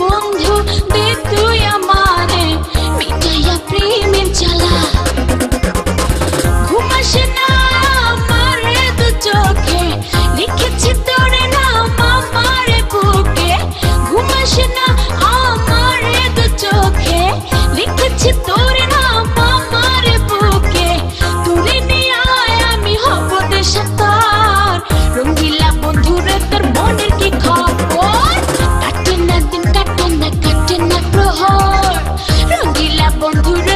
বন্ধু দে তুই আমারে মিটাইয়া প্রেমের জ্বালা ঘুমাসে না আমারে দু চোখে লিখেছি তোর নাম আমারে বুকে ঘুমাসে না আমারে দু চোখে লিখেছি তোর নাম আমারে বুকে তুই নিয়ে আয় আমি হব দেশাতার রঙ্গিলা বন্ধুরে তোর মনের কি খবর কাটে না দিন কাটে না প্রহর রঙ্গিলা বন্ধুরে